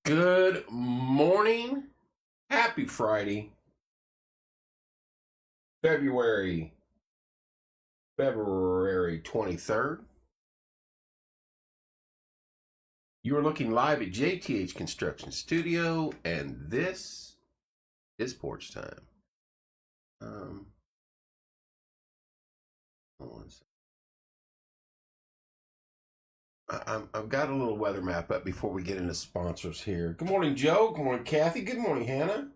Good morning. Happy Friday. February 23rd. You are looking live at JTH Construction Studio, and this is Porch Time. I've got a little weather map up before we get into sponsors here. Good morning, Joe. Good morning, Kathy. Good morning, Hannah.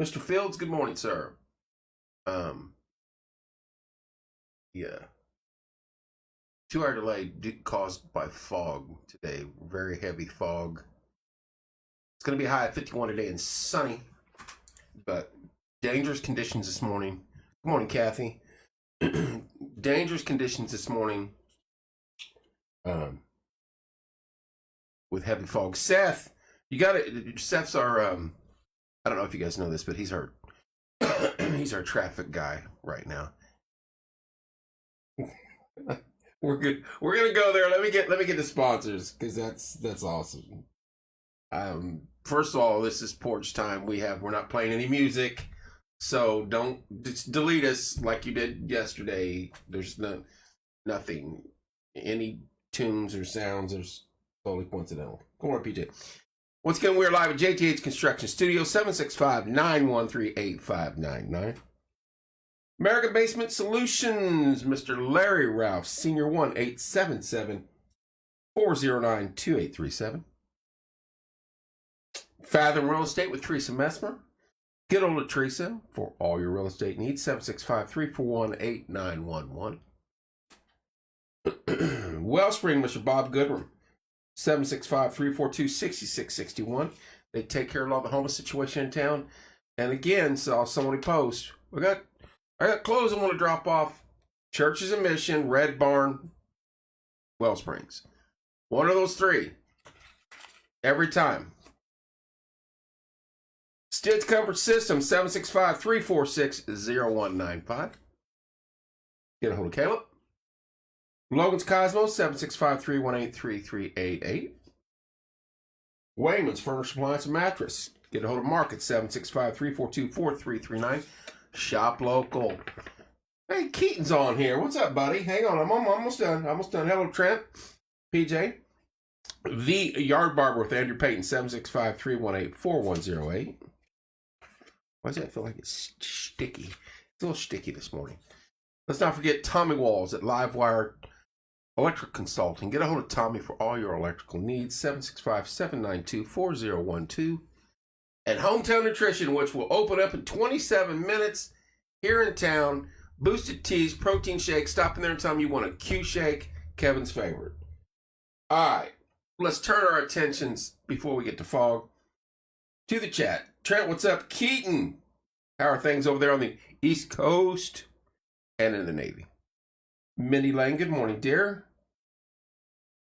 Mr. Fields, good morning, sir. Yeah. 2-hour delay caused by fog today. Very heavy fog. It's going to be high at 51 today and sunny, but dangerous conditions this morning. Good morning, Kathy. Dangerous conditions this morning with heavy fog. Seth, you got it. Seth's our, I don't know if you guys know this, but he's our he's our traffic guy right now. We're good. We're gonna go there. Let me get the sponsors, because that's awesome. First of all, this is Porch Time. We're not playing any music, so don't just delete us like you did yesterday. There's nothing, any tunes or sounds. There's totally coincidental. Go on, PJ. Once again, we're live at JTH Construction Studio, 765-913-8599. American Basement Solutions, Mr. Larry Ralph, Senior 1-877-409-2837. Fathom Real Estate with Teresa Messmer. Get hold of Teresa for all your real estate needs, 765-341-8911. Wellspring, Mr. Bob Goodrum, 765-342-6661. They take care of all the homeless situation in town. And again, saw somebody post, I got clothes I want to drop off. Churches and Mission, Red Barn, Wellsprings. One of those three. Every time. Stitch Comfort System, 765-346-0195. Get a hold of Caleb. Logan's Cosmos, 765-318-3388. Wayman's Furniture, Appliance, and Mattress. Get a hold of Mark at 765-342-4339. Shop local. Hey, Keaton's on here. What's up, buddy? Hang on, I'm almost done. Hello, Trent. PJ. The Yard Barber with Andrew Payton, 765-318-4108. Why does that feel like it's sticky? It's a little sticky this morning. Let's not forget Tommy Walls at Livewire Electric Consulting. Get a hold of Tommy for all your electrical needs, 765-792-4012. And Hometown Nutrition, which will open up in 27 minutes here in town. Boosted Teas, protein shake. Stop in there and tell them you want a Q shake, Kevin's favorite. All right, let's turn our attentions, before we get to fog, to the chat. Trent, what's up? Keaton, how are things over there on the East Coast and in the Navy? Mindy Lane, good morning, dear.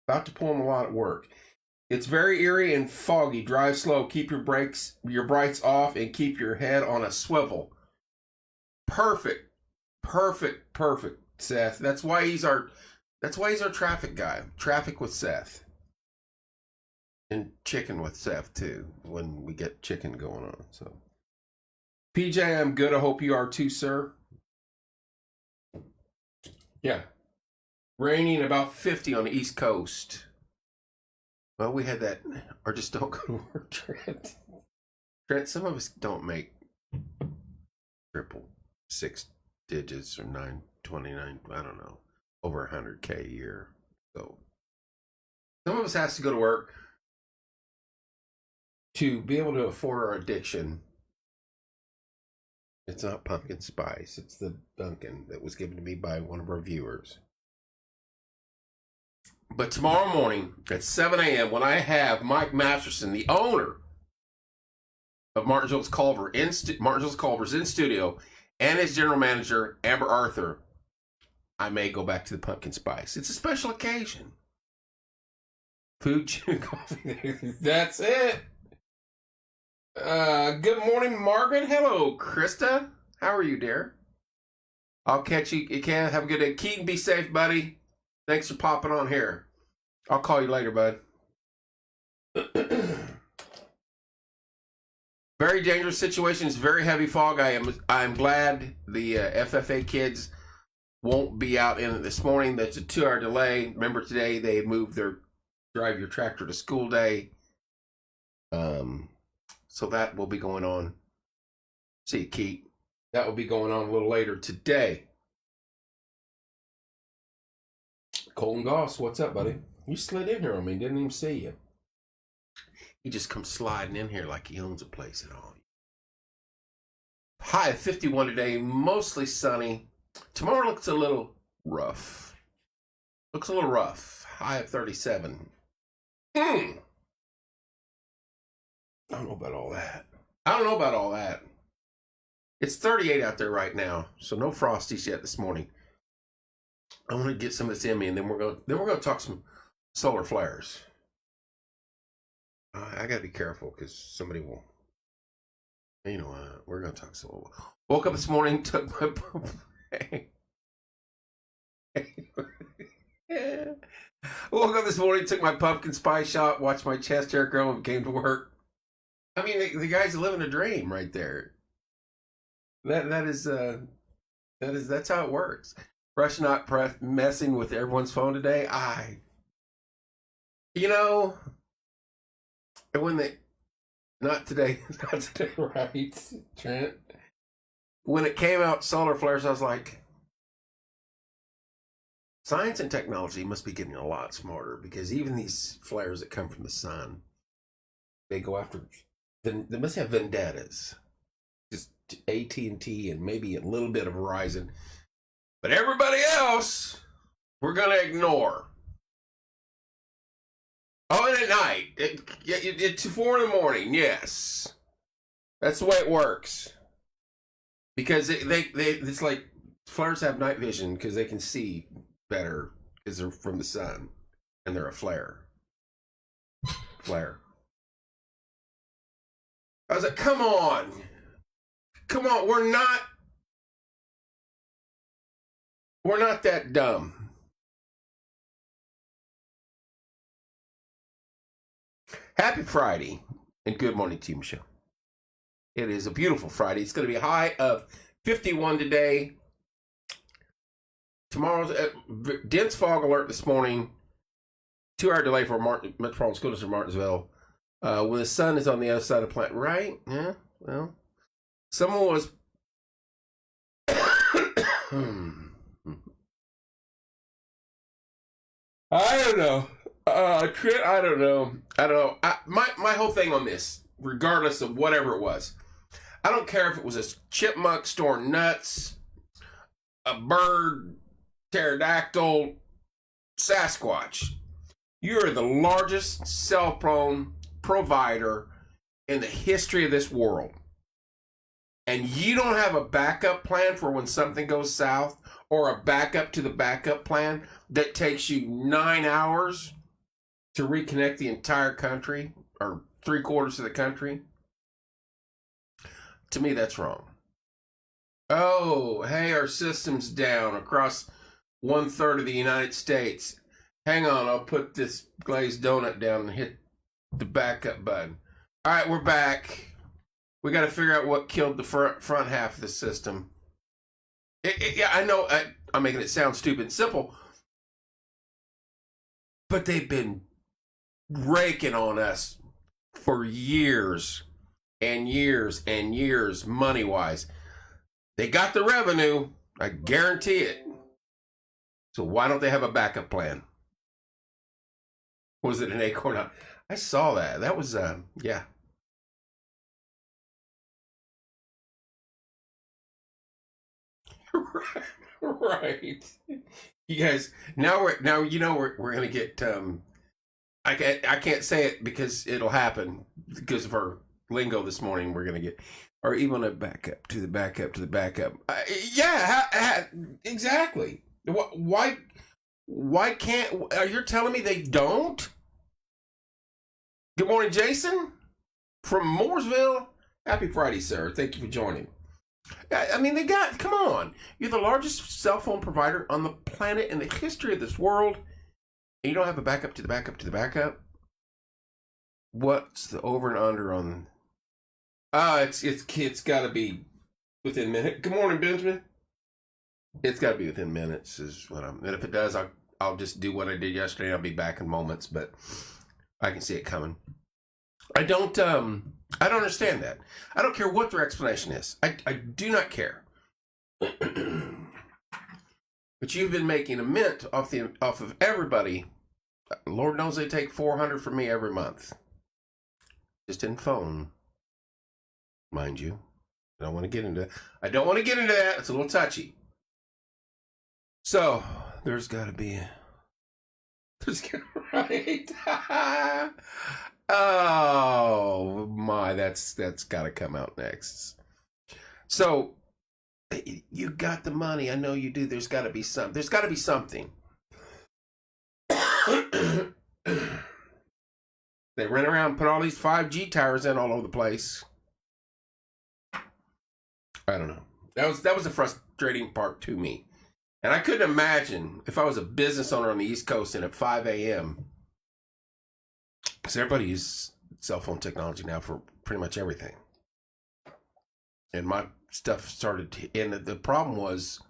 About to pull him a lot at work. It's very eerie and foggy. Drive slow. Keep your brights off, and keep your head on a swivel. Perfect, Seth. That's why he's our traffic guy. Traffic with Seth, and chicken with Seth too, when we get chicken going on. So, PJ, I'm good. I hope you are too, sir. Yeah, raining about 50 on the East Coast. Well, we had that, or just don't go to work, Trent. Trent, some of us don't make triple 6 digits or 929, I don't know, over 100K a year. So some of us has to go to work to be able to afford our addiction. It's not pumpkin spice. It's the Dunkin' that was given to me by one of our viewers. But tomorrow morning at 7 a.m., when I have Mike Masterson, the owner of Martinsville's Culver's in studio, and his general manager, Amber Arthur, I may go back to the pumpkin spice. It's a special occasion. Food, coffee, that's it. Good morning, Margaret. Hello, Krista. How are you, dear? I'll catch you. You can have a good day. Keaton, be safe, buddy. Thanks for popping on here. I'll call you later, bud. Very dangerous situation. It's very heavy fog. I'm glad the FFA kids won't be out in it this morning. That's a 2-hour delay. Remember today they moved their drive your tractor to school day. So that will be going on. See you, Keith. That will be going on a little later today. Colton Goss, what's up, buddy? You slid in here on me, didn't even see you. He just comes sliding in here like he owns a place at all. High of 51 today, mostly sunny. Tomorrow looks a little rough. High of 37. I don't know about all that. It's 38 out there right now, so no frosties yet this morning. I want to get some of this in me, and then we're going to talk some solar flares. I got to be careful because somebody will. We're going to talk solar. Woke up this morning, took my. Woke up this morning, took my pumpkin spice shot, watched my chest hair grow, and came to work. I mean, the guy's living a dream right there. That's how it works. Rush not messing with everyone's phone today. When not today, right, Trent? When it came out, solar flares, I was like, science and technology must be getting a lot smarter, because even these flares that come from the sun, they go after, they must have vendettas. Just AT&T and maybe a little bit of Verizon. But everybody else, we're going to ignore. Oh, and at night, it's 4 in the morning, yes. That's the way it works. Because it's like, flares have night vision because they can see better because they're from the sun. And they're a flare. I was like, come on, we're not that dumb. Happy Friday, and good morning to you, Michelle. It is a beautiful Friday. It's going to be a high of 51 today. Tomorrow's dense fog alert this morning. 2-hour delay for Metropolitan School District Martinsville. When the sun is on the other side of the planet, right? Yeah, well, someone was. I don't know. Trent, I don't know. My whole thing on this, regardless of whatever it was, I don't care if it was a chipmunk storing nuts, a bird, pterodactyl, Sasquatch. You're the largest cell phone provider in the history of this world. And you don't have a backup plan for when something goes south, or a backup to the backup plan that takes you 9 hours to reconnect the entire country, or 3/4 of the country. To me, that's wrong. Oh, hey, our system's down across 1/3 of the United States. Hang on, I'll put this glazed donut down and hit the backup button. All right, we're back. We got to figure out what killed the front half of the system. Yeah, I know I'm making it sound stupid and simple, but they've been raking on us for years and years and years, money-wise. They got the revenue, I guarantee it. So why don't they have a backup plan? Was it an acorn? I saw that. That was, yeah. Right. You guys, now we're gonna get I can't say it because it'll happen because of our lingo this morning. We're gonna get, or even a backup to the backup to the backup. Yeah, exactly. Why can't? You're telling me they don't? Good morning, Jason from Mooresville. Happy Friday, sir. Thank you for joining. I mean, come on. You're the largest cell phone provider on the planet in the history of this world, and you don't have a backup to the backup to the backup? What's the over and under on It's got to be within minutes. Good morning, Benjamin. It's got to be within minutes, is what I'm. And if it does, I'll just do what I did yesterday. I'll be back in moments, but I can see it coming. I don't understand that. I don't care what their explanation is. I do not care. But you've been making a mint off of everybody. Lord knows they take $400 from me every month. Just in phone, mind you. I don't want to get into that. It's a little touchy. So there's got to be. Right. Oh my, that's got to come out next. So you got the money. I know you do. There's got to be something. There's got to be something. They ran around and put all these 5G towers in all over the place. I don't know. That was a frustrating part to me. And I couldn't imagine if I was a business owner on the East Coast and at 5 a.m. Because everybody uses cell phone technology now for pretty much everything. And my stuff started and the problem was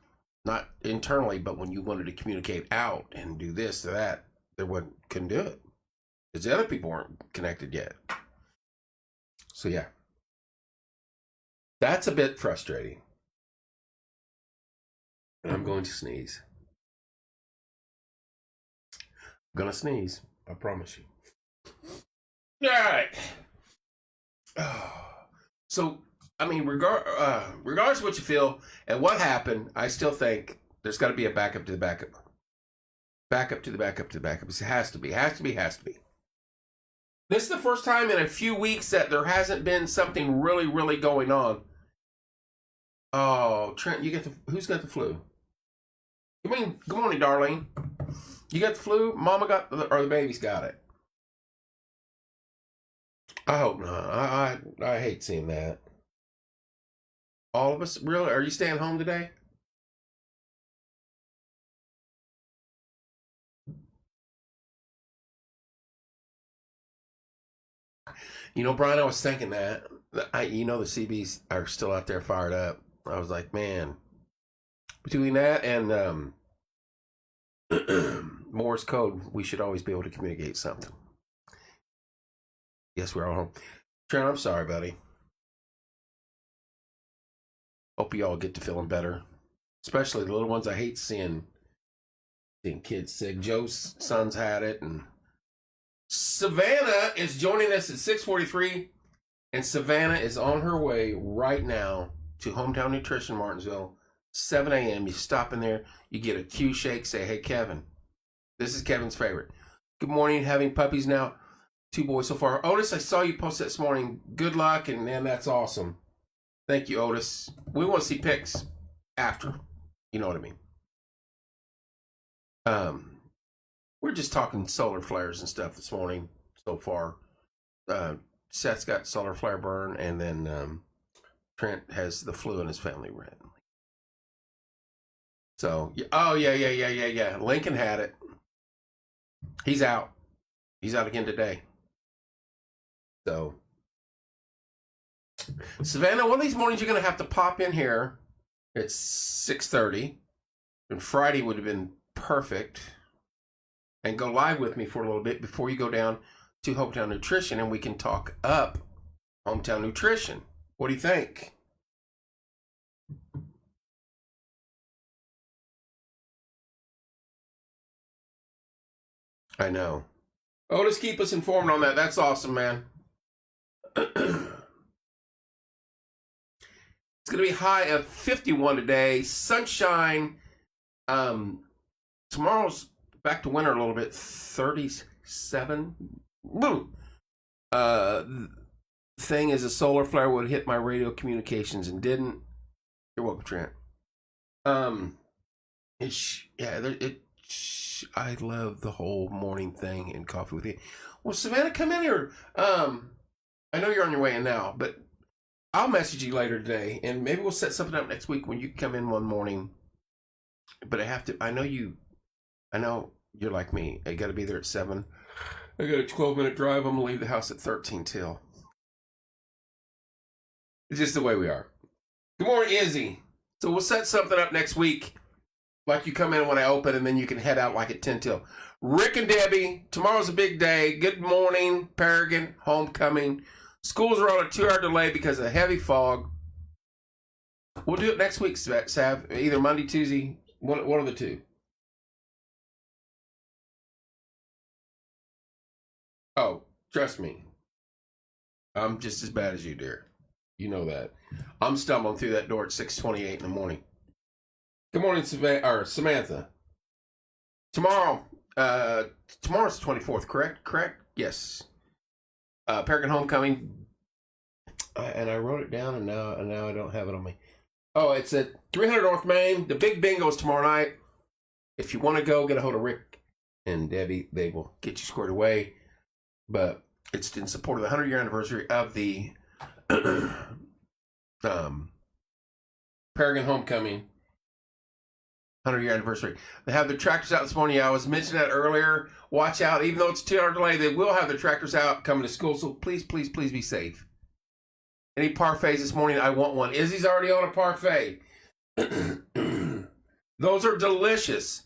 not internally, but when you wanted to communicate out and do this or that, couldn't do it. Because the other people weren't connected yet. So yeah. That's a bit frustrating. I'm going to sneeze. I'm going to sneeze. I promise you. All right. So, I mean, regardless of what you feel and what happened, I still think there's got to be a backup to the backup. Backup to the backup to the backup. It has to be. This is the first time in a few weeks that there hasn't been something really, really going on. Oh, Trent, who's got the flu? Good morning, Darlene. You got the flu? Mama or the baby's got it? I hope not. I hate seeing that. All of us? Really? Are you staying home today? You know, Brian, I was thinking that. The CBs are still out there fired up. I was like, man, between that and Morse code, we should always be able to communicate something. Yes, we're all home. Trent, I'm sorry, buddy. Hope you all get to feeling better. Especially the little ones. I hate seeing kids sick. Joe's son's had it. And Savannah is joining us at 6:43. And Savannah is on her way right now to Hometown Nutrition, Martinsville. 7 a.m. You stop in there. You get a Q shake. Say, hey, Kevin. This is Kevin's favorite. Good morning. Having puppies now. 2 boys so far. Otis, I saw you post this morning. Good luck. And man, that's awesome. Thank you, Otis. We want to see pics after. You know what I mean? We're just talking solar flares and stuff this morning so far. Seth's got solar flare burn, and then Trent has the flu in his family. So, yeah. Lincoln had it. He's out. He's out again today. So, Savannah, one of these mornings you're going to have to pop in here at 6:30. And Friday would have been perfect. And go live with me for a little bit before you go down to Hometown Nutrition, and we can talk up Hometown Nutrition. What do you think? I know. Oh, just keep us informed on that. That's awesome, man. It's going to be high of 51 today. Sunshine. Tomorrow's back to winter a little bit. 37. Boom. Thing is, a solar flare would hit my radio communications and didn't. You're welcome, Trent. I love the whole morning thing and coffee with you. Well, Savannah, come in here. I know you're on your way in now, but I'll message you later today, and maybe we'll set something up next week when you come in one morning. But I know you're like me. I got to be there at 7. I got a 12-minute drive. I'm going to leave the house at 13 till. It's just the way we are. Good morning, Izzy. So we'll set something up next week. Like you come in when I open, and then you can head out like at 10 till. Rick and Debbie, tomorrow's a big day. Good morning, Paragon, homecoming. Schools are on a 2-hour delay because of heavy fog. We'll do it next week, Sav. Either Monday, Tuesday, one of the two. Oh, trust me. I'm just as bad as you, dear. You know that. I'm stumbling through that door at 6:28 in the morning. Good morning, Samantha. Tomorrow, tomorrow's the 24th, correct? Correct? Yes. Paragon Homecoming. And I wrote it down, and now I don't have it on me. Oh, it's at 300 North Main. The big bingo is tomorrow night. If you want to go, get a hold of Rick and Debbie. They will get you squared away. But it's in support of the 100-year anniversary of the Paragon Homecoming 100-year anniversary. They have their tractors out this morning. I was mentioning that earlier. Watch out. Even though it's a 2-hour delay, they will have their tractors out coming to school. So please, please, please be safe. Any parfaits this morning? I want one. Izzy's already on a parfait. Those are delicious.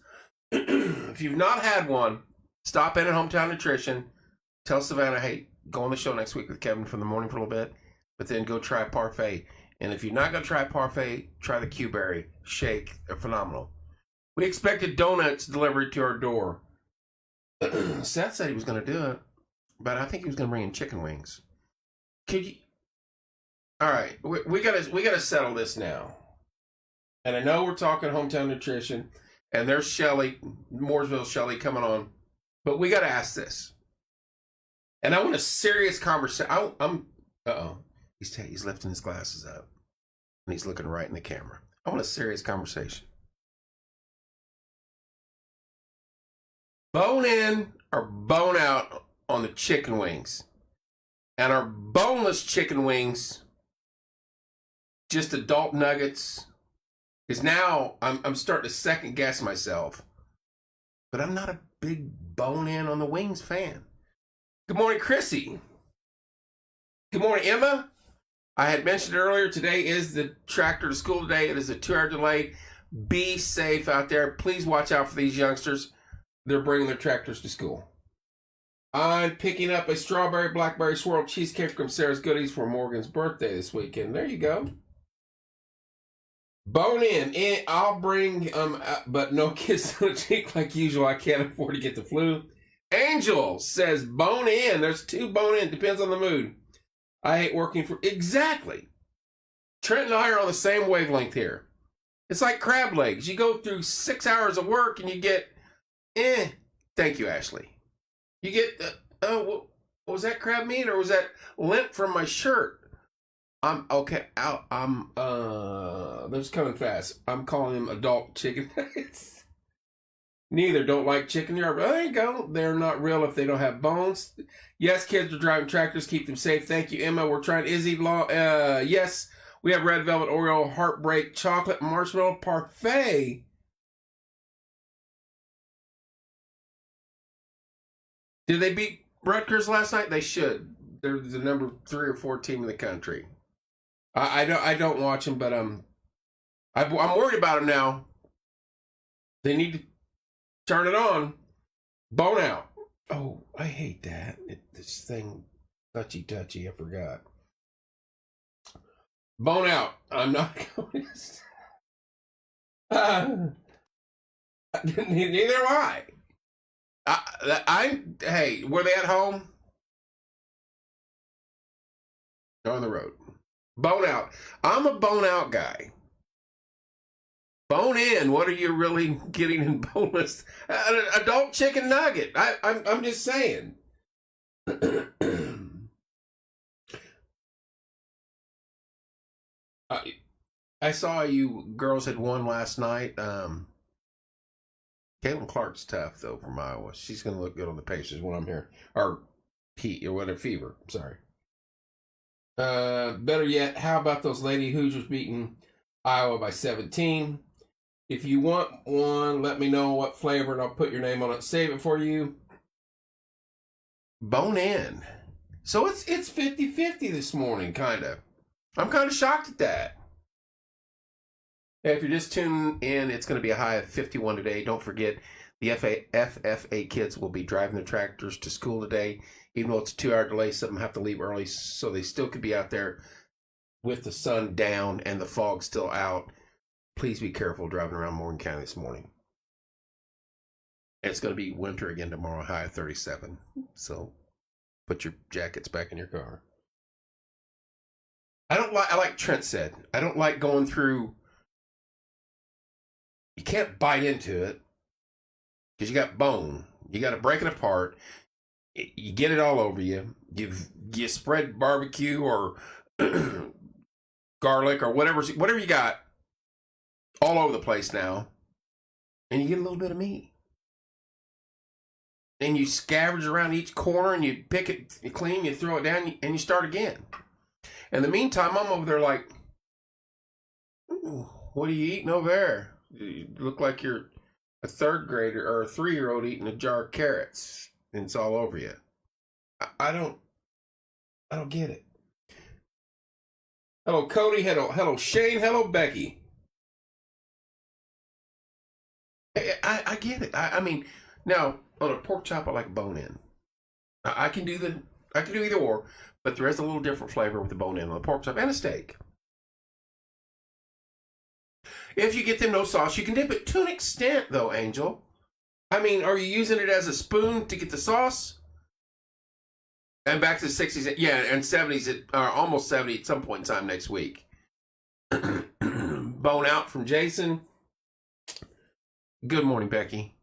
If you've not had one, stop in at Hometown Nutrition. Tell Savannah, hey, go on the show next week with Kevin from the morning for a little bit, but then go try parfait. And if you're not going to try parfait, try the Q-Berry shake. They're phenomenal. We expected donuts delivered to our door. Seth said he was going to do it, but I think he was going to bring in chicken wings. Could you? All right, we gotta settle this now. And I know we're talking Hometown Nutrition, and there's Shelly, Mooresville Shelly coming on, but we gotta ask this. And I want a serious conversation. He's lifting his glasses up, and he's looking right in the camera. I want a serious conversation. Bone in or bone out on the chicken wings, and our boneless chicken wings, just adult nuggets, is now I'm starting to second guess myself. But I'm not a big bone in on the wings fan. Good morning, Chrissy. Good morning, Emma. I had mentioned earlier, today is the tractor to school day. It is a 2-hour delay. Be safe out there. Please watch out for these youngsters. They're bringing their tractors to school. I'm picking up a strawberry blackberry swirl cheesecake from Sarah's Goodies for Morgan's birthday this weekend. There you go. Bone in. I'll bring, but no kiss on the cheek like usual. I can't afford to get the flu. Angel says bone in. There's 2 bone in. Depends on the mood. I hate working for... Exactly. Trent and I are on the same wavelength here. It's like crab legs. You go through 6 hours of work and you get... Thank you, Ashley. You get... was that crab meat or was that lint from my shirt? I'm okay. They're just coming fast. I'm calling them adult chicken nuggets. Neither don't like chicken. There you go. They're not real if they don't have bones. Yes, kids are driving tractors. Keep them safe. Thank you, Emma. We're trying Izzy Law. Yes, we have red velvet Oreo, heartbreak, chocolate, marshmallow, parfait. Did they beat Rutgers last night? They should. They're the number 3 or 4 team in the country. I don't watch them, but I'm worried about them now. They need to turn it on. Bone out. Oh, I hate that. This thing, touchy. I forgot. Bone out. I'm not going to. Neither am I. Hey, were they at home? Or on the road? Bone out. I'm a bone out guy. Bone in. What are you really getting in boneless? An adult chicken nugget. I'm just saying. I saw you girls had won last night. Caitlin Clark's tough though from Iowa. She's gonna look good on the Pacers when I'm here. Or heat or whatever, fever. Sorry. Better yet, how about those Lady Hoosiers beating Iowa by 17? If you want one, let me know what flavor and I'll put your name on it. Save it for you. Bone in. So it's 50-50 this morning, kind of. I'm kind of shocked at that. If you're just tuning in, it's going to be a high of 51 today. Don't forget, the FFA kids will be driving their tractors to school today. Even though it's a 2-hour delay, some of them have to leave early, so they still could be out there with the sun down and the fog still out. Please be careful driving around Morgan County this morning. It's going to be winter again tomorrow, high of 37. So put your jackets back in your car. I like Trent said, I don't like going through. You can't bite into it because you got bone. You got to break it apart. You get it all over you. You spread barbecue or garlic or whatever you got all over the place now, and you get a little bit of meat. And you scavenge around each corner and you pick it, you clean, you throw it down, and you start again. In the meantime, I'm over there like, what are you eating over there? You look like you're a 3rd grader or a 3-year-old eating a jar of carrots, and it's all over you. I don't get it. Hello, Cody. Hello, Shane. Hello, Becky. I get it. I mean, now on a pork chop, I like bone in. I can do either or, but there is a little different flavor with the bone in on a pork chop and a steak. If you get them no sauce, you can dip it to an extent, though, Angel. I mean, are you using it as a spoon to get the sauce? And back to the 60s, yeah, and 70s, almost 70 at some point in time next week. Bone out from Jason. Good morning, Becky.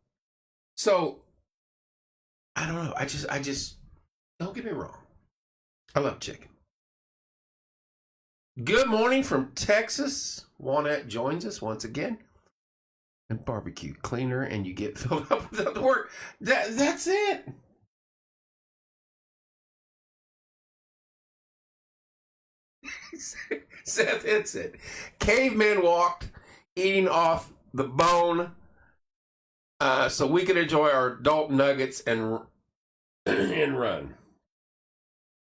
So, I don't know. I just, don't get me wrong. I love chicken. Good morning from Texas. Juanette joins us once again. And barbecue cleaner, and you get filled up without the work. That's it. Seth hits it. Cavemen walked, eating off the bone, so we could enjoy our adult nuggets and run.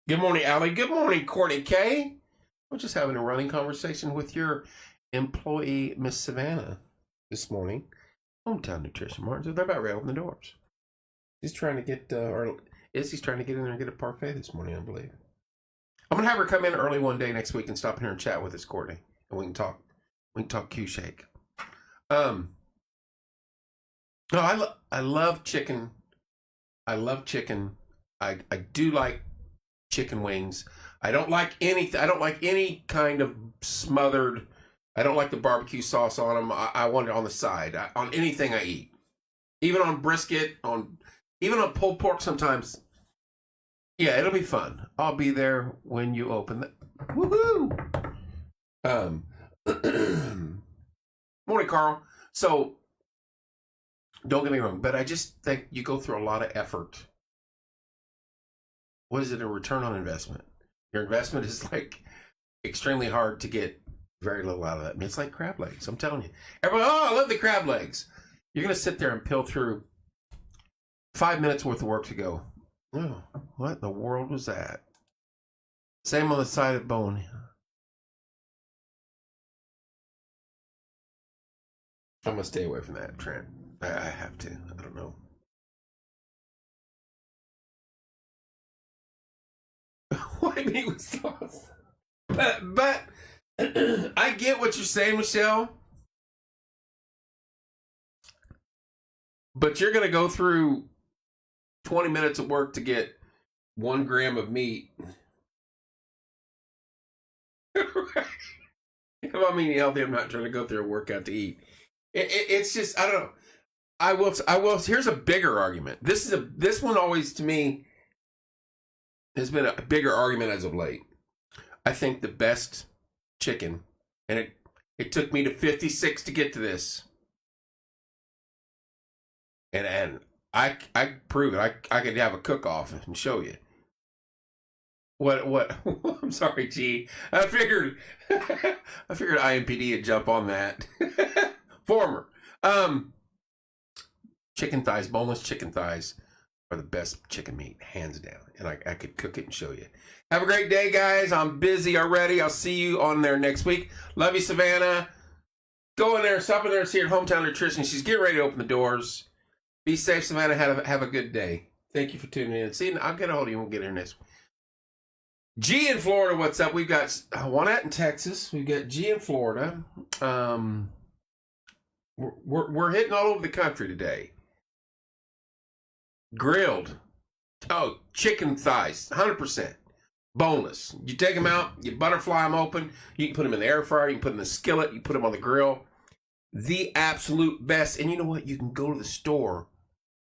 Good morning, Allie. Good morning, Courtney K. We're just having a running conversation with your employee, Miss Savannah, this morning. Hometown Nutrition Martinsville. They're about ready to open the doors. He's trying to get, Izzy's trying to get in there and get a parfait this morning, I believe. I'm gonna have her come in early one day next week and stop in here and chat with us, Courtney, and we can talk. We can talk Q shake. No, I love chicken. I love chicken. I do like chicken wings. I don't like any kind of smothered. I don't like the barbecue sauce on them. I want it on the side on anything I eat, even on brisket, even on pulled pork sometimes. Yeah, it'll be fun. I'll be there when you open the. Woohoo! Morning, Carl. So, don't get me wrong, but I just think you go through a lot of effort. What is it, a return on investment? Your investment is like extremely hard to get very little out of that. I mean, it's like crab legs. I'm telling you. Everyone, oh, I love the crab legs. You're going to sit there and peel through 5 minutes worth of work to go, oh, what in the world was that? Same on the side of bone. I'm going to stay away from that, Trent. I have to. I don't know. White meat with sauce. But I get what you're saying, Michelle. But you're going to go through 20 minutes of work to get 1 gram of meat. If I'm eating healthy, I'm not trying to go through a workout to eat. It's just, I don't know. I will. Here's a bigger argument. This one always, to me, has been a bigger argument as of late. I think the best chicken, and it took me to 56 to get to this. And I prove it. I could have a cook-off and show you. What? I'm sorry, G. I figured IMPD would jump on that. Former. Chicken thighs, boneless chicken thighs. are the best chicken meat, hands down. And I could cook it and show you. Have a great day, guys. I'm busy already. I'll see you on there next week. Love you, Savannah. Go in there, stop in there and see her Hometown Nutrition. She's getting ready to open the doors. Be safe, Savannah. Have a good day. Thank you for tuning in. See, I'll get a hold of you. We'll get here next week. G in Florida, what's up? We've got Juanette in Texas. We've got G in Florida. We're hitting all over the country today. Grilled. Oh, chicken thighs, 100%. Boneless. You take them out, you butterfly them open. You can put them in the air fryer. You can put them in the skillet. You put them on the grill. The absolute best. And you know what? You can go to the store,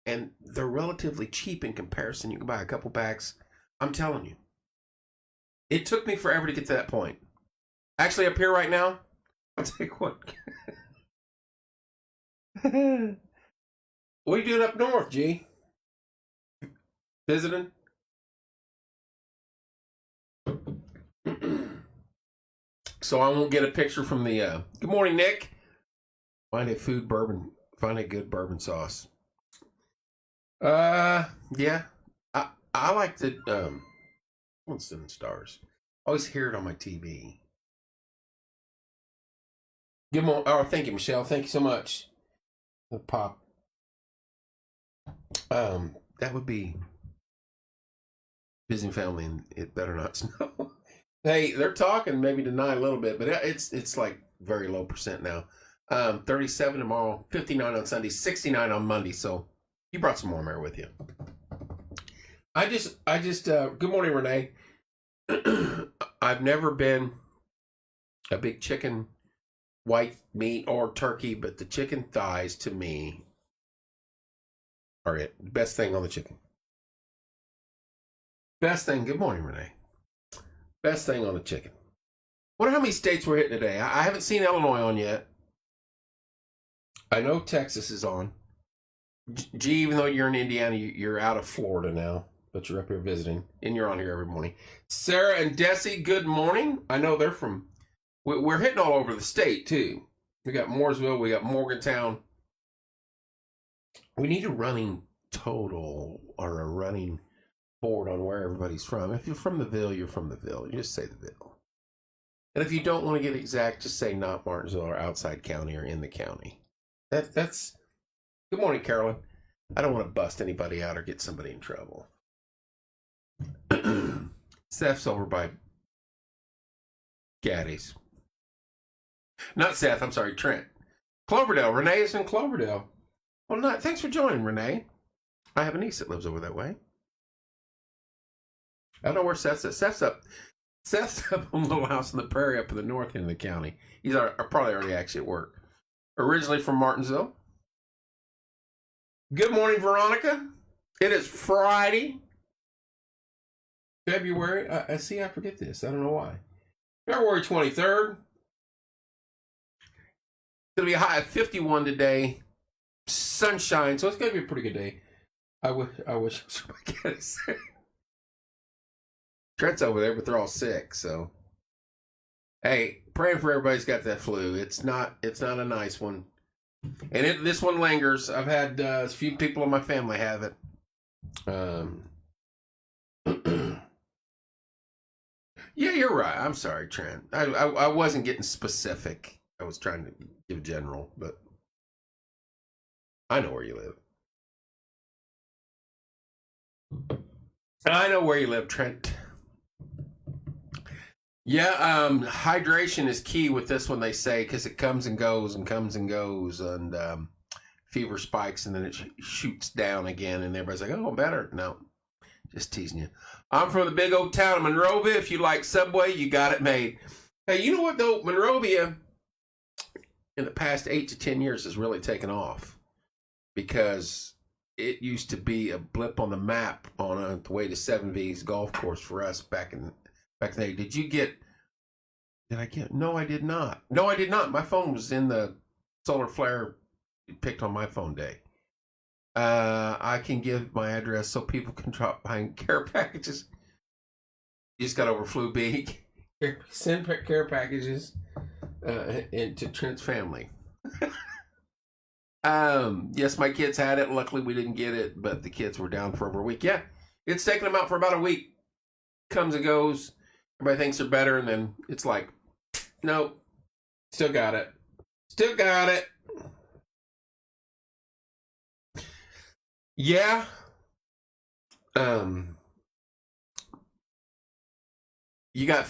and they're relatively cheap in comparison. You can buy a couple packs. I'm telling you. It took me forever to get to that point. Actually, up here right now, I'll take one. What are you doing up north, G? Visiting? So I won't get a picture from the, good morning, Nick. Find a good bourbon sauce. Yeah. I like the, what's 7 stars? I always hear it on my TV. Good morning. Oh, thank you, Michelle. Thank you so much. The pop. That would be visiting family, and it better not snow. Hey, they're talking maybe tonight a little bit, but it's like very low percent now. 37 tomorrow, 59 on Sunday, 69 on Monday. So you brought some warm air with you. I just good morning, Renee. I've never been a big chicken white meat or turkey, but the chicken thighs to me are it. Best thing on the chicken. Best thing. Good morning, Renee. Best thing on the chicken. Wonder how many states we're hitting today. I haven't seen Illinois on yet. I know Texas is on. G, even though you're in Indiana, you're out of Florida now, but you're up here visiting, and you're on here every morning. Sarah and Desi, good morning. I know they're from, we're hitting all over the state, too. We got Mooresville, we got Morgantown. We need a running total or a running board on where everybody's from. If you're from the Ville, you're from the Ville. You just say the Ville. And if you don't want to get exact, just say not Martinsville or outside county or in the county. That's good morning, Carolyn. I don't want to bust anybody out or get somebody in trouble. Seth's over by Gaddy's. Not Seth, I'm sorry, Trent. Cloverdale. Renee is in Cloverdale. Well, thanks for joining, Renee. I have a niece that lives over that way. I don't know where Seth's at. Seth's up on a little house in the prairie up in the north end of the county. He's probably already actually at work. Originally from Martinsville. Good morning, Veronica. It is Friday, February. I forget this. I don't know why. February 23rd. It's going to be a high of 51 today. Sunshine, so it's going to be a pretty good day. I wish somebody could say. Trent's over there, but they're all sick, so. Hey, praying for everybody's got that flu. It's not a nice one. And this one lingers. I've had a few people in my family have it. Yeah, you're right. I'm sorry, Trent. I wasn't getting specific. I was trying to give general, but I know where you live. I know where you live, Trent. Yeah, hydration is key with this one, they say, because it comes and goes and comes and goes, and fever spikes, and then it shoots down again, and everybody's like, oh, better. No, just teasing you. I'm from the big old town of Monrovia. If you like Subway, you got it made. Hey, you know what, though? Monrovia, in the past 8 to 10 years, has really taken off, because it used to be a blip on the map on the way to 7V's golf course for us back in the day. Did I get? No, I did not. No, I did not. My phone was in the solar flare picked on my phone day. I can give my address so people can drop by care packages. You just got over Flu B. Send care packages into Trent's family. Yes, my kids had it. Luckily, we didn't get it, but the kids were down for over a week. Yeah, it's taken them out for about a week. Comes and goes. Everybody thinks they're better, and then it's like, nope, still got it. Still got it. Yeah. You got,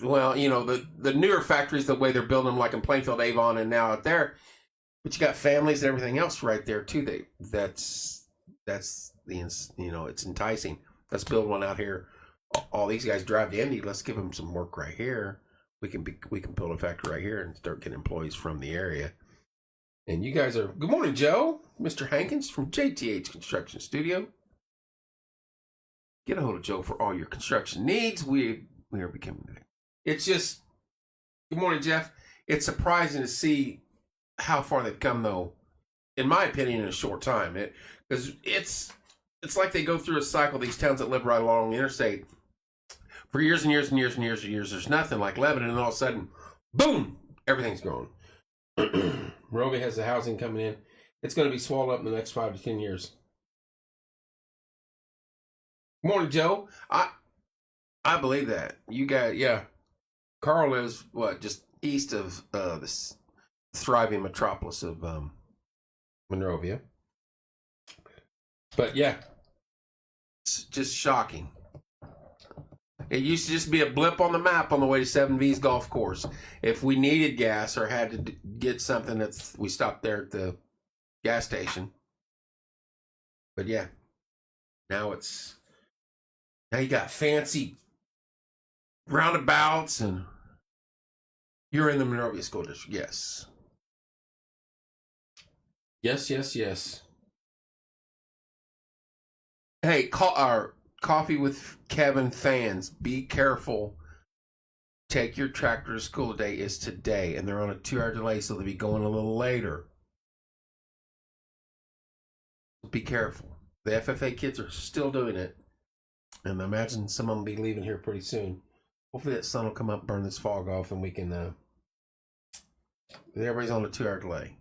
well, you know, the newer factories, the way they're building them, like in Plainfield, Avon, and now out there. But you got families and everything else right there too. That's the, you know, it's enticing. Let's build one out here. All these guys drive to Indy. Let's give them some work right here. We can build a factory right here and start getting employees from the area. And you guys are, good morning, Joe, Mr. Hankins from JTH Construction Studio. Get a hold of Joe for all your construction needs. We are becoming. It's just, good morning, Jeff. It's surprising to see how far they've come, though, in my opinion, in a short time. Because it's like they go through a cycle. These towns that live right along the interstate for years and years and years and years and years. There's nothing like Lebanon, and all of a sudden, boom, everything's gone. Monrovia has the housing coming in. It's going to be swallowed up in the next 5 to 10 years. Good morning, Joe. I believe that. You got, yeah. Carl lives, just east of this thriving metropolis of Monrovia. But yeah, it's just shocking. It used to just be a blip on the map on the way to 7V's golf course. If we needed gas or had to get something, we stopped there at the gas station. But yeah, now you got fancy roundabouts, and you're in the Monrovia School District. Yes. Yes. Hey, Coffee with Kevin fans, be careful. Take your tractor to school today is today, and they're on a 2-hour delay, so they'll be going a little later. Be careful. The FFA kids are still doing it, and I imagine some of them will be leaving here pretty soon. Hopefully that sun will come up, burn this fog off, and we can, everybody's on a 2-hour delay.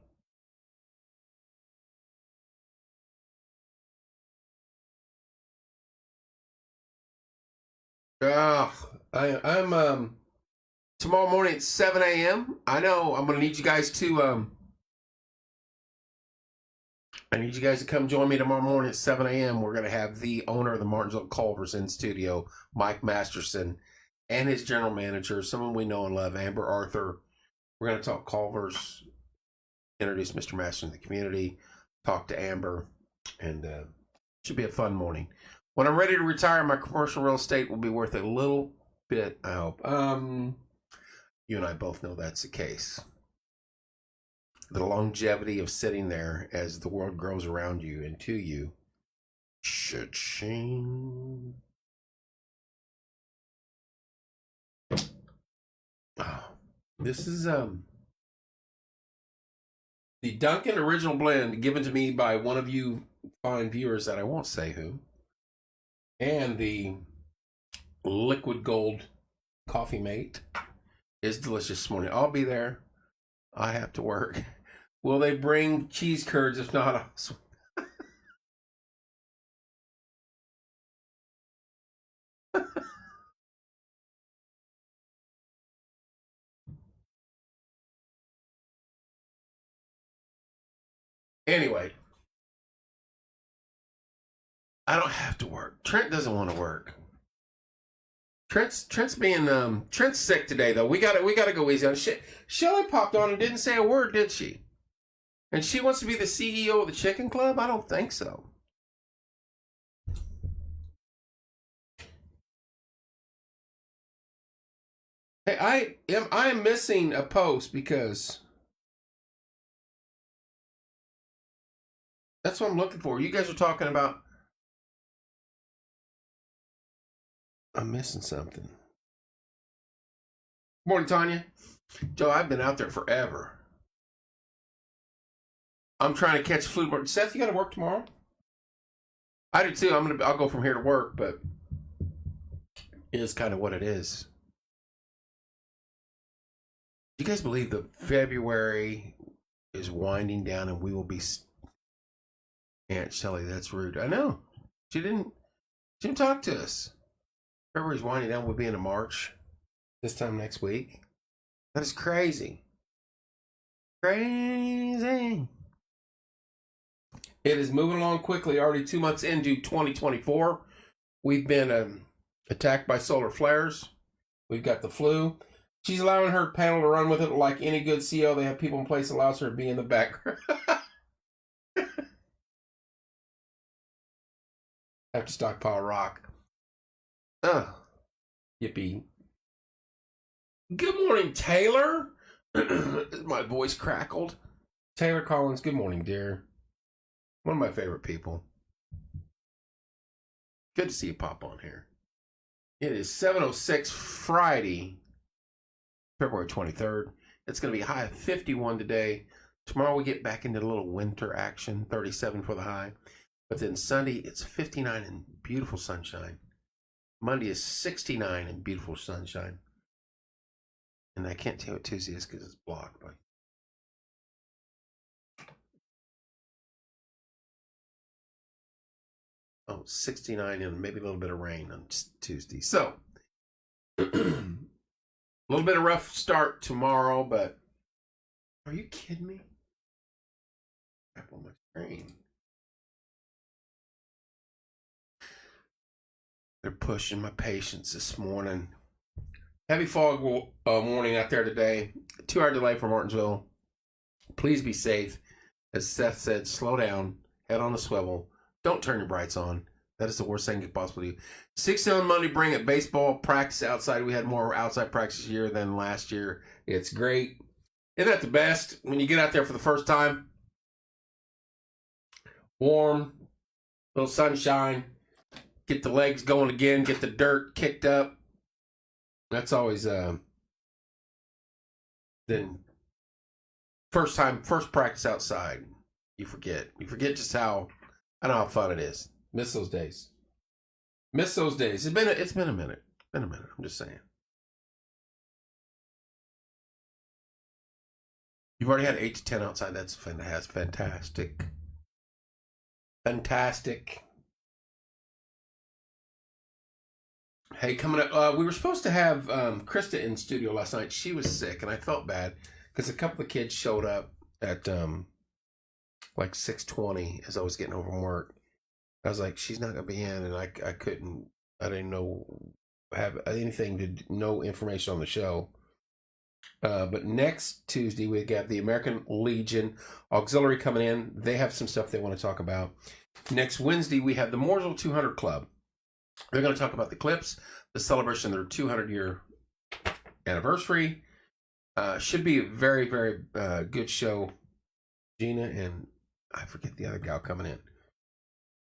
I'm tomorrow morning at 7 a.m. I know I'm going to need you guys to I need you guys to come join me tomorrow morning at 7 a.m. We're going to have the owner of the Martinsville Culvers in studio, Mike Masterson, and his general manager, someone we know and love, Amber Arthur. We're going to talk Culvers, introduce Mr. Masterson to the community, talk to Amber, and should be a fun morning. When I'm ready to retire, my commercial real estate will be worth a little bit, I hope. You and I both know that's the case. The longevity of sitting there as the world grows around you and to you. Cha-ching. Oh, this is the Dunkin' Original Blend given to me by one of you fine viewers that I won't say who. And the Liquid Gold Coffee Mate is delicious this morning. I'll be there. I have to work. Will they bring cheese curds? If not, anyway, I don't have to work. Trent doesn't want to work. Trent's sick today though. We gotta go easy on shit. Shelly popped on and didn't say a word, did she? And she wants to be the CEO of the Chicken Club? I don't think so. Hey, I am missing a post because that's what I'm looking for. You guys are talking about. I'm missing something. Morning, Tanya. Joe, I've been out there forever. I'm trying to catch food. Seth, you got to work tomorrow? I do too. I'll go from here to work, but it is kind of what it is. Do you guys believe that February is winding down, and we will be. Aunt Shelley, that's rude. I know. She didn't talk to us. February's winding down. We'll be into March this time next week. That is crazy. Crazy. It is moving along quickly. Already 2 months into 2024. We've been attacked by solar flares. We've got the flu. She's allowing her panel to run with it like any good CEO. They have people in place that allows her to be in the background. Have to stockpile rock. Yippee. Good morning, Taylor. My voice crackled. Taylor Collins, good morning, dear. One of my favorite people. Good to see you pop on here. It is 7:06 Friday, February 23rd. It's going to be a high of 51 today. Tomorrow we get back into a little winter action, 37 for the high. But then Sunday, it's 59 and beautiful sunshine. Monday is 69 and beautiful sunshine. And I can't tell what Tuesday is because it's blocked. But 69 and maybe a little bit of rain on Tuesday. So, a little bit of rough start tomorrow, but are you kidding me? Crap on my screen. They're pushing my patience this morning. Heavy fog warning out there today. 2-hour delay from Martinsville. Please be safe. As Seth said, slow down. Head on a swivel. Don't turn your brights on. That is the worst thing you could possibly do. 6 on Monday, bring it. Baseball practice outside. We had more outside practice this year than last year. It's great. Isn't that the best when you get out there for the first time? Warm, little sunshine. Get the legs going again. Get the dirt kicked up. That's always then first practice outside. You forget just how I know how fun it is. Miss those days. It's been a minute. I'm just saying. You've already had 8 to 10 outside. That's fantastic. Fantastic. Hey, coming up, we were supposed to have Krista in studio last night. She was sick, and I felt bad because a couple of kids showed up at like 6:20 as I was getting home from work. I was like, she's not gonna be in, and I didn't have anything no information on the show. But next Tuesday we got the American Legion Auxiliary coming in. They have some stuff they want to talk about. Next Wednesday we have the Mooresville 200 Club. They're going to talk about the Clips, the celebration of their 200-year anniversary. Should be a very, very good show. Gina and I forget the other gal coming in.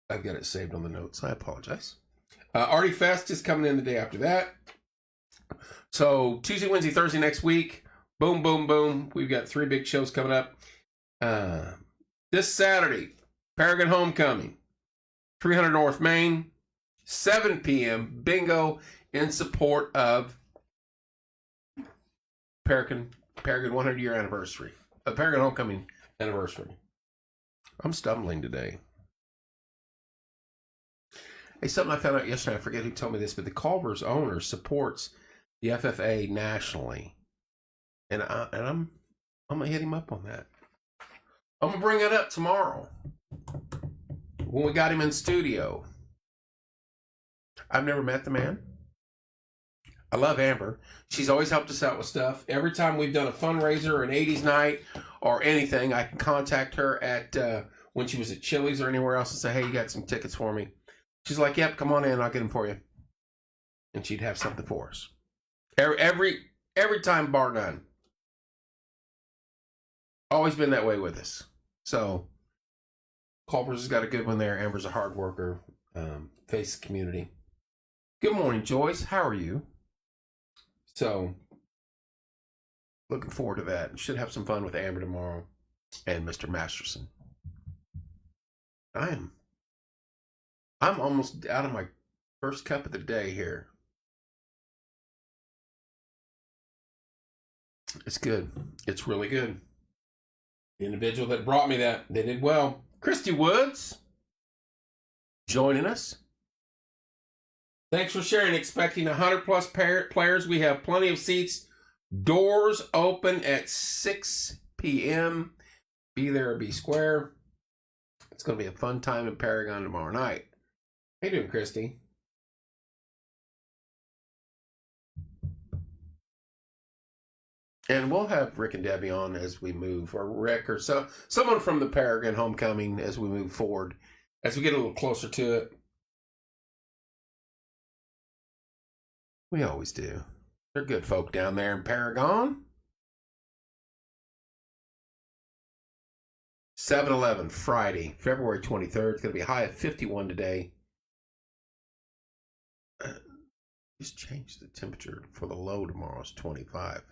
I've got it saved on the notes. I apologize. Artie Fest is coming in the day after that. So Tuesday, Wednesday, Thursday next week. Boom, boom, boom. We've got 3 big shows coming up. This Saturday, Paragon Homecoming, 300 North Main. 7 p.m. bingo in support of Paragon 100-year anniversary. Paragon Homecoming anniversary. I'm stumbling today. Hey, something I found out yesterday, I forget who told me this, but the Culver's owner supports the FFA nationally. And I'm going to hit him up on that. I'm going to bring it up tomorrow when we got him in studio. I've never met the man. I love Amber. She's always helped us out with stuff. Every time we've done a fundraiser, an 80s night, or anything, I can contact her at when she was at Chili's or anywhere else and say, hey, you got some tickets for me. She's like, yep, come on in. I'll get them for you. And she'd have something for us. Every time, bar none. Always been that way with us. So, Culver's has got a good one there. Amber's a hard worker. Face the community. Good morning, Joyce. How are you? So, looking forward to that. Should have some fun with Amber tomorrow and Mr. Masterson. I'm almost out of my first cup of the day here. It's good. It's really good. The individual that brought me that, they did well. Christy Woods joining us. Thanks for sharing. Expecting 100 plus players. We have plenty of seats. Doors open at 6 p.m. Be there or be square. It's going to be a fun time in Paragon tomorrow night. How you doing, Christy? And we'll have Rick and Debbie on as we move, or Rick or someone from the Paragon homecoming as we move forward, as we get a little closer to it. We always do. They're good folk down there in Paragon. 7-Eleven, Friday, February 23rd. It's going to be a high of 51 today. Just change the temperature for the low tomorrow. It's 25.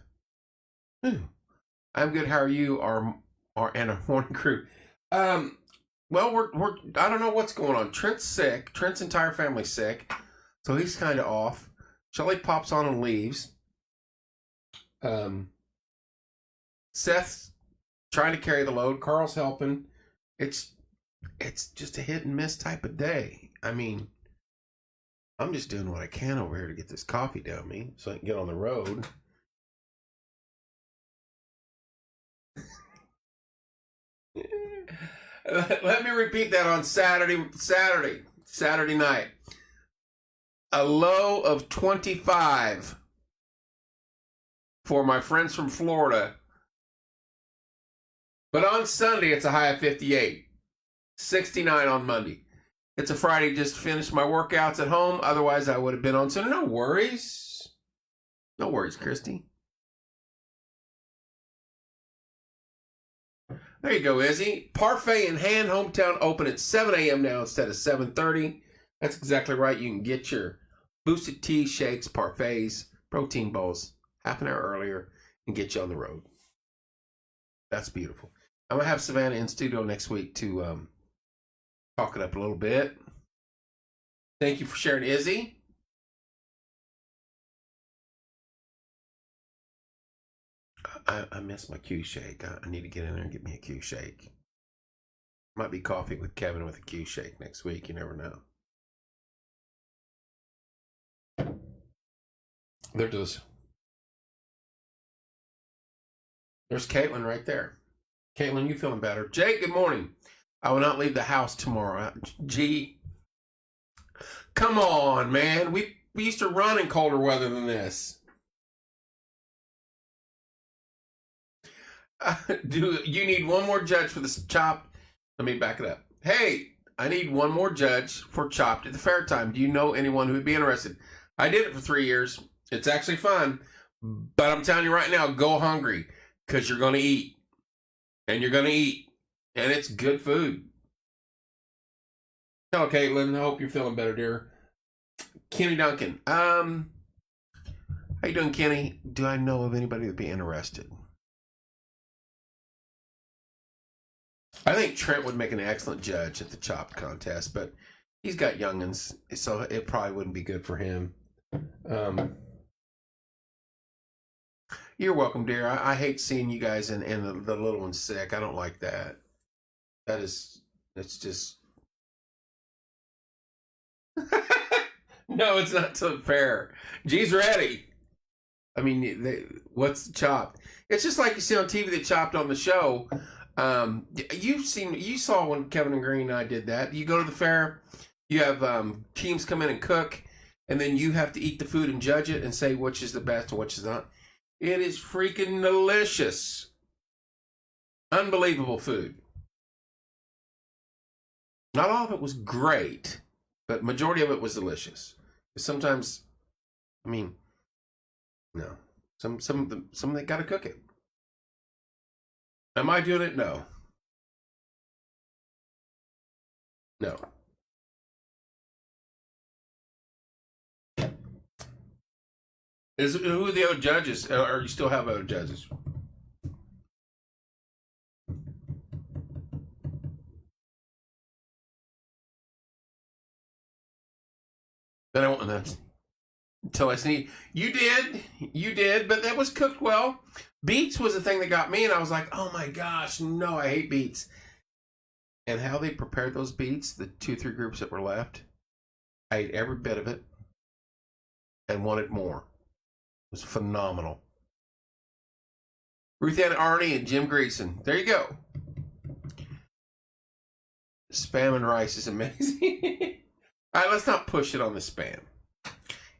I'm good. How are you? Our and our morning crew. Well, we're I don't know what's going on. Trent's sick. Trent's entire family's sick, so he's kind of off. Shelly pops on and leaves. Seth's trying to carry the load. Carl's helping. It's just a hit and miss type of day. I mean, I'm just doing what I can over here to get this coffee down me so I can get on the road. Let me repeat that on Saturday night. A low of 25 for my friends from Florida. But on Sunday, it's a high of 58. 69 on Monday. It's a Friday, just finished my workouts at home. Otherwise, I would have been on Sunday. No worries. No worries, Christy. There you go, Izzy. Parfait in Hand Hometown open at 7 a.m. now instead of 7:30. That's exactly right. You can get your boosted tea, shakes, parfaits, protein bowls half an hour earlier and get you on the road. That's beautiful. I'm going to have Savannah in studio next week to talk it up a little bit. Thank you for sharing, Izzy. I miss my Q shake. I need to get in there and get me a Q shake. Might be coffee with Kevin with a Q shake next week. You never know. There's Caitlin right there. Caitlin, you feeling better? Jake, good morning. I will not leave the house tomorrow. Gee, come on, man. We used to run in colder weather than this. Do you need one more judge for this Chopped? Let me back it up. Hey, I need one more judge for Chopped at the fair time. Do you know anyone who would be interested? I did it for 3 years. It's actually fun. But I'm telling you right now, go hungry because you're going to eat. And you're going to eat. And it's good food. Hello, Caitlin. I hope you're feeling better, dear. Kenny Duncan. How you doing, Kenny? Do I know of anybody who'd be interested? I think Trent would make an excellent judge at the Chopped contest, but he's got youngins, so it probably wouldn't be good for him. You're welcome, dear. I hate seeing you guys and the little one's sick. I don't like that. It's just... No, it's not so fair. G's ready. I mean, what's Chopped? It's just like you see on TV that Chopped on the show. You saw when Kevin and Green and I did that. You go to the fair, you have teams come in and cook, and then you have to eat the food and judge it and say which is the best and which is not. It is freaking delicious. Unbelievable food. Not all of it was great, but majority of it was delicious. Sometimes, I mean, no. Some they gotta cook it. Am I doing it? No. No. Who are the other judges? Or you still have other judges? Then I want that. Until I sneezed. You did, but that was cooked well. Beets was the thing that got me, and I was like, oh my gosh, no, I hate beets. And how they prepared those beets, the 2 or 3 groups that were left, I ate every bit of it and wanted more. It was phenomenal. Ruth Ann Arney and Jim Greason. There you go. Spam and rice is amazing. All right, let's not push it on the spam.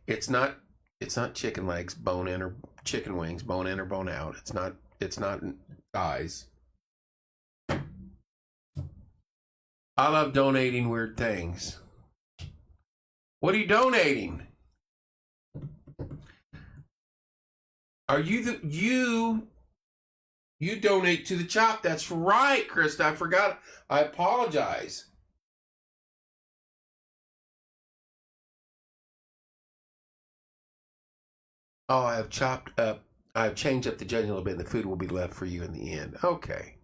It's not chicken legs, bone in, or chicken wings, bone in or bone out. It's not thighs. I love donating weird things. What are you donating? Are you donate to the chop? That's right, Krista. I forgot. I apologize. Oh, I've changed up the judging a little bit, and the food will be left for you in the end. Okay.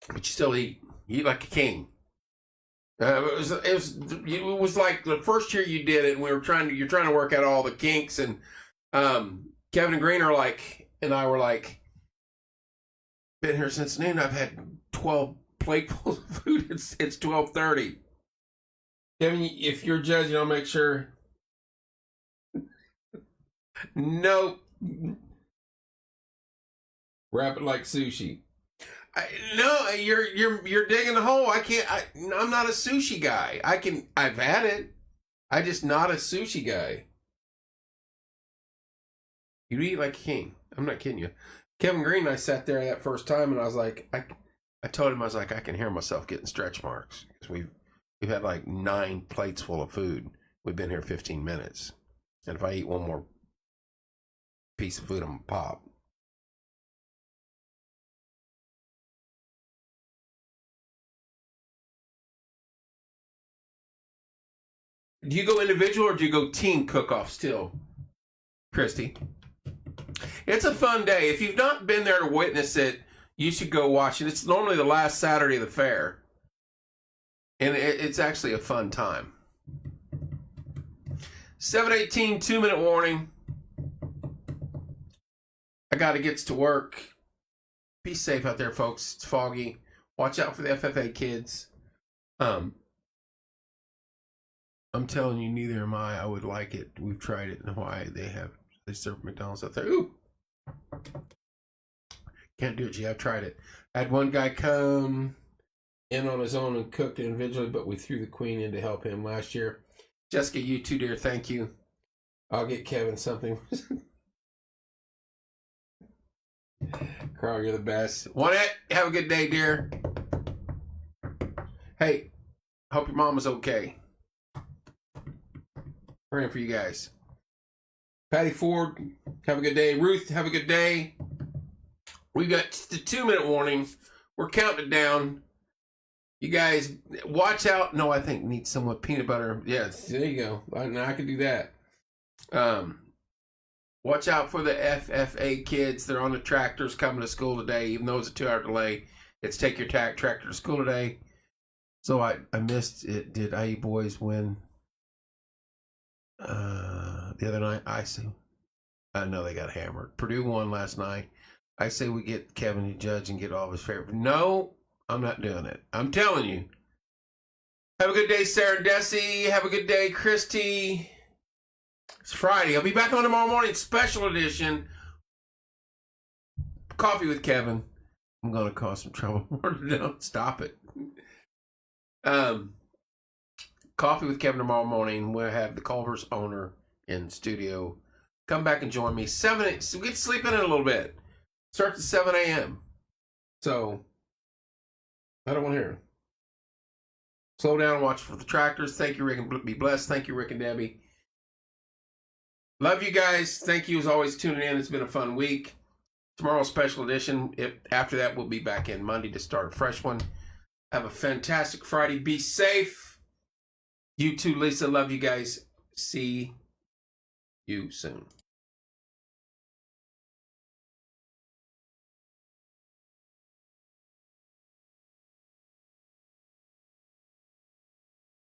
But you still eat. You eat like a king. It was like the first year you did it, and you're trying to work out all the kinks, and Kevin and Green and I were like, been here since noon. I've had 12 platefuls of food. It's 12:30. Kevin, if you're judging, I'll make sure. Nope. Wrap it like sushi. No, you're digging the hole. I'm not a sushi guy. I've had it. I'm just not a sushi guy. You eat like a king. I'm not kidding you. Kevin Green and I sat there that first time, and I was like, I told him, I was like, I can hear myself getting stretch marks because we've had like 9 plates full of food. We've been here 15 minutes, and if I eat one more piece of food, I'm gonna pop. Do you go individual or do you go team cook-off still, Christy? It's a fun day. If you've not been there to witness it, you should go watch it. It's normally the last Saturday of the fair. And it's actually a fun time. 7:18, 2-minute warning. I got to get to work. Be safe out there, folks. It's foggy. Watch out for the FFA kids. I'm telling you, neither am I. I would like it. We've tried it in Hawaii. They serve McDonald's out there. Ooh. Can't do it, G. I've tried it. I had one guy come in on his own and cooked individually, but we threw the queen in to help him last year. Jessica, you too, dear. Thank you. I'll get Kevin something. Carl, you're the best. Juanette, have a good day, dear. Hey, hope your mom is okay. Praying for you guys. Patty Ford, have a good day. Ruth, have a good day. We got the 2-minute warning. We're counting it down. You guys, watch out. No, I think need some with peanut butter. Yes, there you go. I can do that. Watch out for the FFA kids. They're on the tractors coming to school today, even though it's a 2-hour delay. It's take your tractor to school today. So I missed it. Did IE boys win the other night? I know they got hammered. Purdue won last night. I say we get Kevin to judge and get all of his favorite. No, I'm not doing it. I'm telling you. Have a good day, Sarah and Desi. Have a good day, Christy. It's Friday. I'll be back on tomorrow morning. Special edition. Coffee with Kevin. I'm going to cause some trouble. Don't stop it. Coffee with Kevin tomorrow morning. We'll have the Culver's owner in studio. Come back and join me. 7 so get sleep in it a little bit. Starts at 7 a.m. So, I don't want to hear it. Slow down and watch for the tractors. Thank you, Rick, and be blessed. Thank you, Rick and Debbie. Love you guys. Thank you as always tuning in. It's been a fun week. Tomorrow, special edition. After that, we'll be back in Monday to start a fresh one. Have a fantastic Friday. Be safe. You too, Lisa. Love you guys. See you soon.